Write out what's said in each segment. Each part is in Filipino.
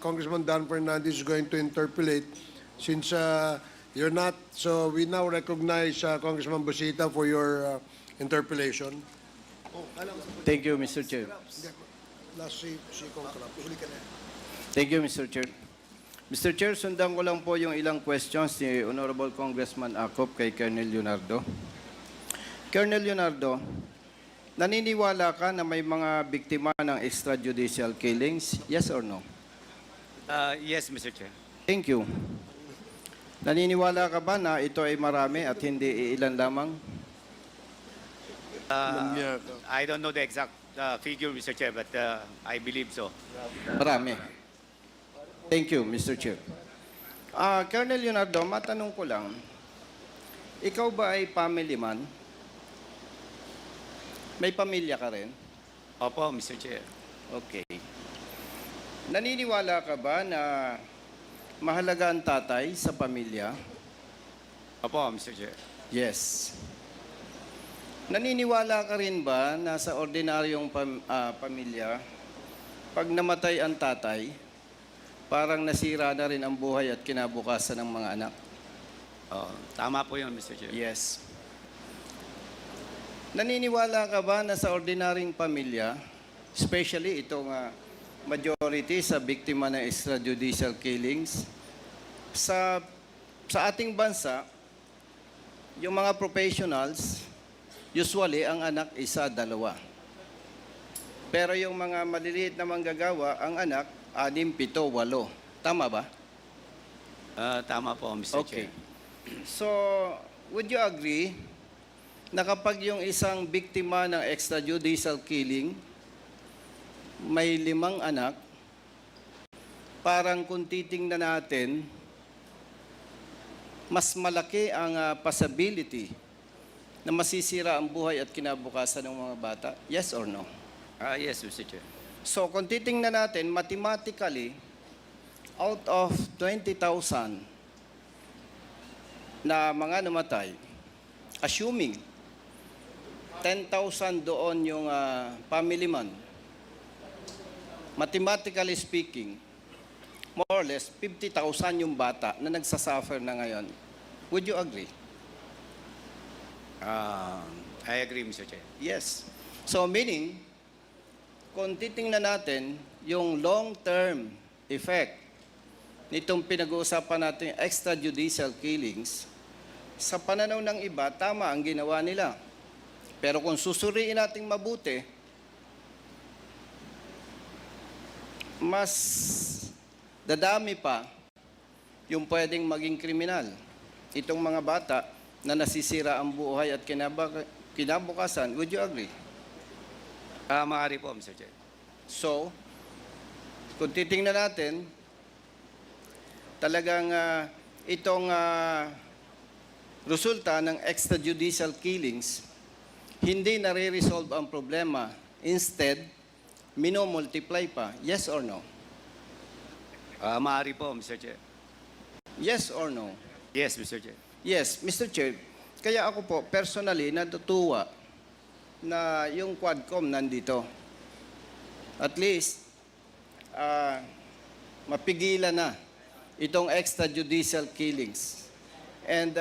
Congressman Dan Fernandez is going to interpolate since you're not. So we now recognize Congressman Busita for your interpolation. Thank you, Mr. Chair. Last si Congressman. Thank you, Mr. Chair. Mr. Chair, sundan ko lang po yung ilang questions ni Honorable Congressman Acop kay Colonel Leonardo. Colonel Leonardo, naniniwala ka na may mga biktima ng extrajudicial killings? Yes or no? Yes, Mr. Chair. Thank you. Naniniwala ka ba na ito ay marami at hindi ilan lamang? I don't know the exact figure, Mr. Chair, but I believe so. Marami. Thank you, Mr. Chair. Colonel Leonardo, matanong ko lang, ikaw ba ay family man? May pamilya ka rin? Opo, Mr. Chair. Okay. Naniniwala ka ba na mahalaga ang tatay sa pamilya? Opo, Mr. Chair. Yes. Naniniwala ka rin ba na sa ordinaryong pamilya, pag namatay ang tatay, parang nasira na rin ang buhay at kinabukasan ng mga anak? Tama po yun, Mr. Chair. Yes. Naniniwala ka ba na sa ordinaryong pamilya, especially itong majority sa biktima ng extrajudicial killings, sa ating bansa, yung mga professionals, usually ang anak isa, dalawa. Pero yung mga maliliit na manggagawa, ang anak, 6, 7, 8. Tama ba? Tama po, Mr. Okay. Chair. So, would you agree na kapag yung isang biktima ng extrajudicial killing, may 5 anak, parang kung titingnan natin, mas malaki ang possibility na masisira ang buhay at kinabukasan ng mga bata? Yes or no? Yes, Mr. Chair. So, kung titingnan natin, mathematically, out of 20,000 na mga namatay, assuming 10,000 doon yung family man, mathematically speaking, more or less, 50,000 yung bata na nagsasuffer na ngayon. Would you agree? I agree, Mr. Chair. Yes. So, meaning, kung titingnan natin yung long-term effect nitong pinag-uusapan natin extrajudicial killings, sa pananaw ng iba, tama ang ginawa nila. Pero kung susuriin natin mabuti, mas dadami pa yung pwedeng maging kriminal. Itong mga bata na nasisira ang buhay at kinabukasan, would you agree? Maaari po, Mr. Chair. So, kung titingnan natin, talagang itong resulta ng extrajudicial killings, hindi nare-resolve ang problema. Instead, minomultiply pa. Yes or no? Maaari po, Mr. Chair. Yes or no? Yes, Mr. Chair. Yes, Mr. Chair. Kaya ako po, personally, natutuwa na yung Quadcom nandito. At least, mapigilan na itong extrajudicial killings. And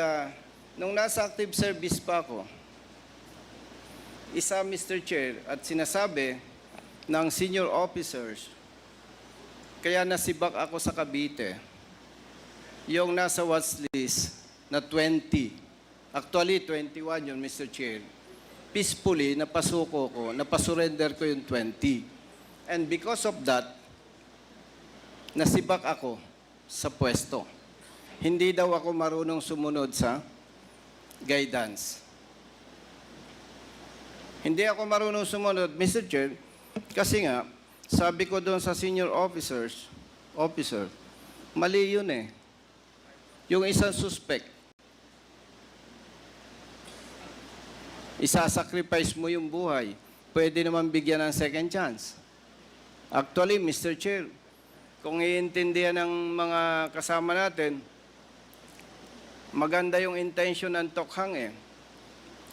nung nasa active service pa ako, isa, Mr. Chair, at sinasabi ng senior officers, kaya nasibak ako sa Cavite, yung nasa watch list na 20. Actually, 21 yun, Mr. Chair. Peacefully, napasuko ko, napasurrender ko yung 20. And because of that, nasibak ako sa pwesto. Hindi daw ako marunong sumunod sa guidance. Hindi ako marunong sumunod, Mr. Chair, kasi nga, sabi ko doon sa senior officer, mali yun eh. Yung isang suspect, isasacrifice mo yung buhay. Pwede naman bigyan ng second chance. Actually, Mr. Chair, kung iintindihan ng mga kasama natin, maganda yung intention ng tokhang eh.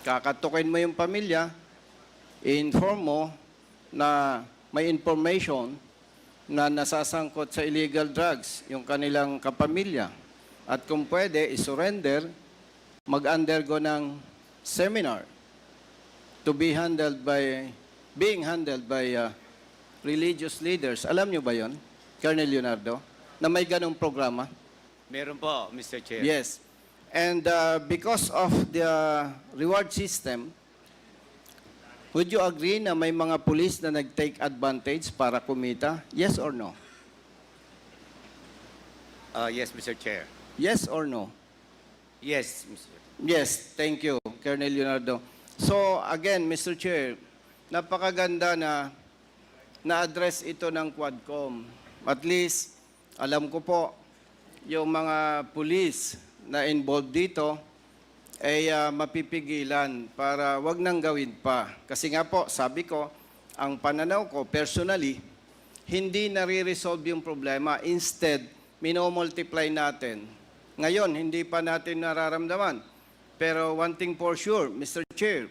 Kakatukin mo yung pamilya, i-inform mo na may information na nasasangkot sa illegal drugs, yung kanilang kapamilya. At kung pwede, isurrender, mag-undergo ng seminar to be being handled by religious leaders. Alam nyo ba yon, Colonel Leonardo, na may ganong programa? Meron po, Mr. Chair. Yes. And because of the reward system, would you agree na may mga police na nag-take advantage para kumita? Yes or no? Yes, Mr. Chair. Yes or no? Yes, Mr. Yes, thank you, Colonel Leonardo. So again, Mr. Chair, napakaganda na na-address ito ng Quadcom. At least, alam ko po, yung mga police na involved dito ay mapipigilan para wag nang gawin pa. Kasi nga po, sabi ko, ang pananaw ko personally, hindi nare-resolve yung problema. Instead, minomultiply natin. Ngayon, hindi pa natin nararamdaman. Pero one thing for sure, Mr. Chair,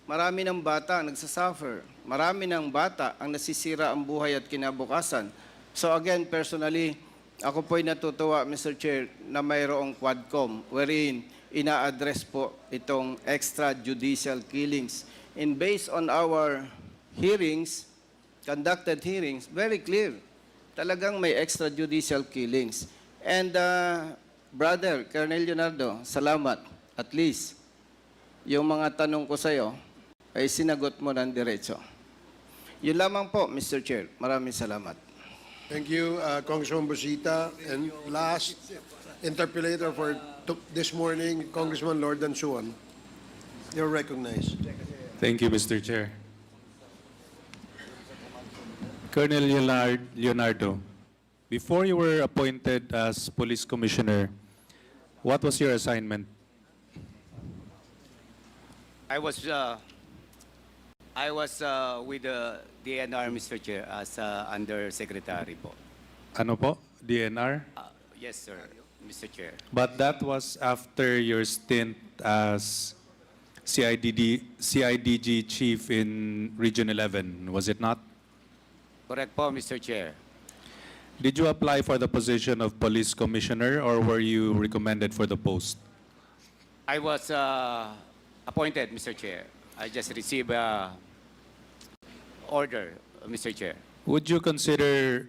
marami ng bata ang nagsasuffer. Marami ng bata ang nasisira ang buhay at kinabukasan. So again, personally, ako po'y natutuwa, Mr. Chair, na mayroong Quadcom wherein ina-address po itong extrajudicial killings. And based on our hearings, conducted hearings, very clear. Talagang may extrajudicial killings. And Brother Colonel Leonardo, salamat. At least, yung mga tanong ko sa'yo ay sinagot mo ng diretso. Yun lamang po, Mr. Chair. Maraming salamat. Thank you, Congressman Busita. And last interpellator for this morning, Congressman Lordan Suwan. You're recognized. Thank you, Mr. Chair. Colonel Leonardo, before you were appointed as Police Commissioner, what was your assignment? I was with the DNR, Mr. Chair, as Undersecretary po. Ano po? DNR? Yes, sir, Mr. Chair. But that was after your stint as CIDG Chief in Region 11, was it not? Correct po, Mr. Chair. Did you apply for the position of Police Commissioner or were you recommended for the post? I was appointed, Mr. Chair. I just received order, Mr. Chair. Would you consider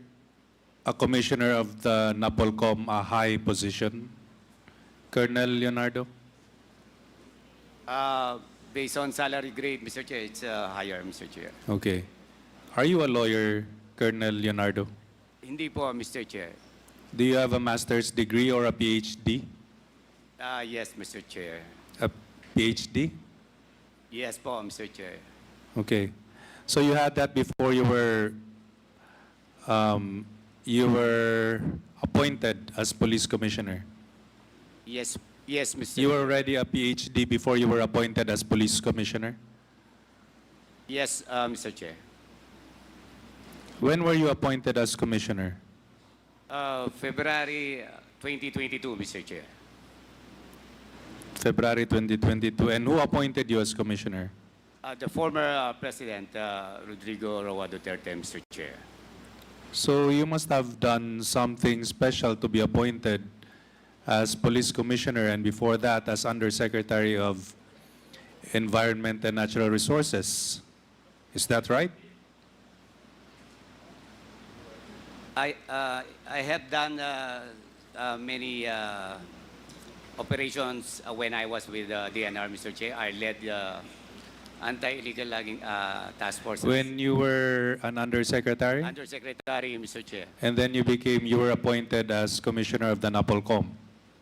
a commissioner of the NAPOLCOM a high position, Colonel Leonardo? Based on salary grade, Mr. Chair, it's higher, Mr. Chair. Okay. Are you a lawyer, Colonel Leonardo? Hindi po, Mr. Chair. Do you have a master's degree or a PhD? Yes, Mr. Chair. A PhD? Yes po, Mr. Chair. Okay. So you had that before you were appointed as police commissioner. Yes, yes, Mr. You were already a PhD before you were appointed as police commissioner. Yes, Mr. Chair. When were you appointed as commissioner? February 2022, Mr. Chair. February 2022. And who appointed you as commissioner? The former President, Rodrigo Roa Duterte, Mr. Chair. So you must have done something special to be appointed as police commissioner and before that as undersecretary of Environment and Natural Resources. Is that right? I have done many operations when I was with DNR, Mr. Chair. I led the anti-illegal logging task force. When you were an undersecretary? Undersecretary, Mr. Chair. And then you were appointed as commissioner of the NAPOLCOM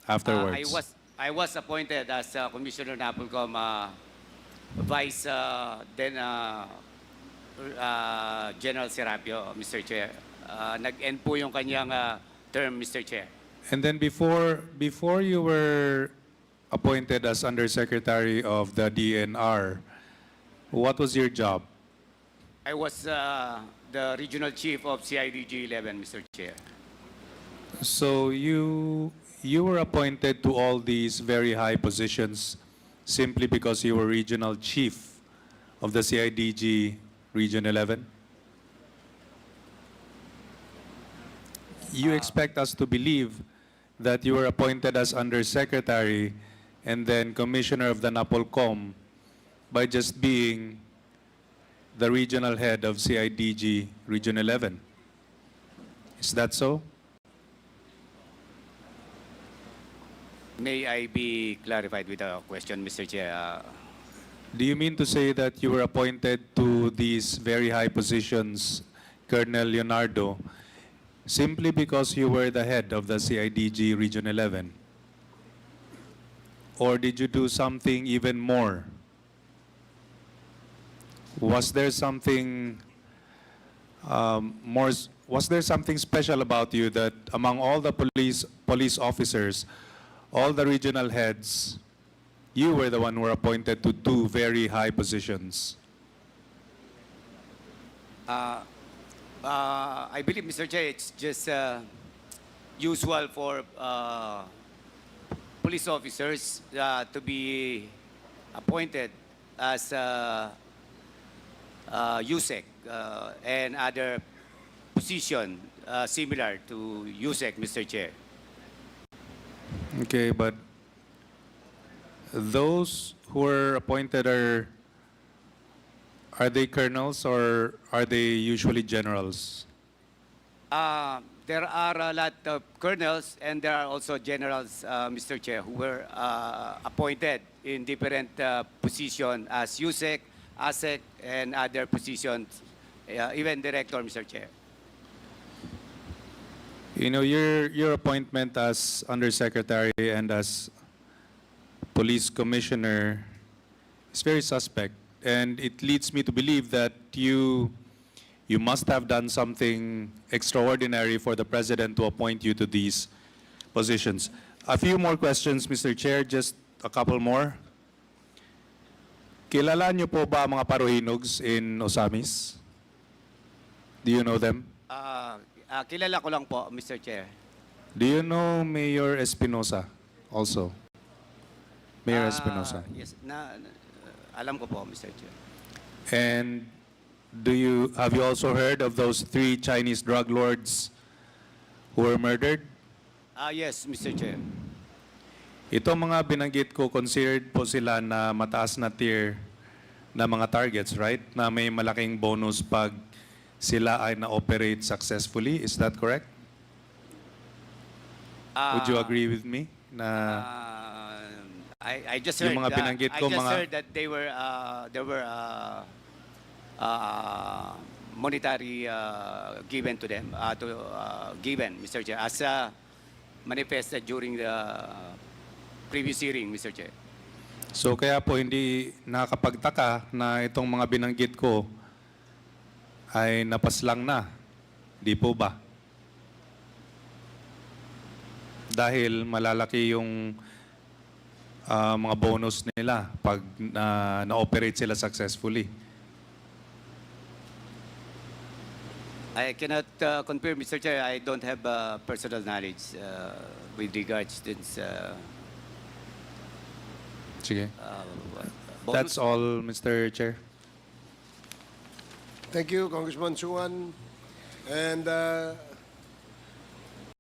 afterwards. I was appointed as Commissioner NAPOLCOM Vice then General Serapio, Mr. Chair. Nag-end po yung kanyang term, Mr. Chair. And then before you were appointed as undersecretary of the DNR, what was your job? I was the regional chief of CIDG 11, Mr. Chair. So you were appointed to all these very high positions simply because you were regional chief of the CIDG Region 11? You expect us to believe that you were appointed as undersecretary and then commissioner of the NAPOLCOM by just being the regional head of CIDG Region 11. Is that so? May I be clarified with a question, Mr. Chair? Do you mean to say that you were appointed to these very high positions, Colonel Leonardo, simply because you were the head of the CIDG Region 11? Or did you do something even more? Was there something was there something special about you that among all the police officers, all the regional heads, you were the one who were appointed to two very high positions? I believe, Mr. Chair, it's just usual for police officers to be appointed as USEC and other position similar to USEC, Mr. Chair. Okay, but those who were appointed are they colonels or are they usually generals? There are a lot of colonels and there are also generals, Mr. Chair, who were appointed in different positions as USEC, ASEC, and other positions, even director, Mr. Chair. You know, your appointment as undersecretary and as police commissioner is very suspect, and it leads me to believe that you must have done something extraordinary for the president to appoint you to these positions. A few more questions, Mr. Chair, just a couple more. Kilala niyo po ba ang mga Parohinogs in Osamis? Do you know them? Kilala ko lang po, Mr. Chair. Do you know Mayor Espinosa also? Mayor Espinosa. Yes, alam ko po, Mr. Chair. And have you also heard of those 3 Chinese drug lords who were murdered? Yes, Mr. Chair. Ito mga binanggit ko, considered po sila na mataas na tier na mga targets, right? Na may malaking bonus pag sila ay na-operate successfully. Is that correct? Would you agree with me? Na I just Yung heard, mga binanggit ko, I just mga- heard that there were monetary given to them, given, Mr. Chair, as manifested during the previous hearing, Mr. Chair. So kaya po hindi nakakapagtaka na itong mga binanggit ko ay napaslang na. Di po ba? Dahil malalaki yung mga bonus nila pag na-operate sila successfully. I cannot confirm, Mr. Chair. I don't have personal knowledge with regards to this. Sige. Bonus. That's all, Mr. Chair. Thank you, Congressman Suwan. And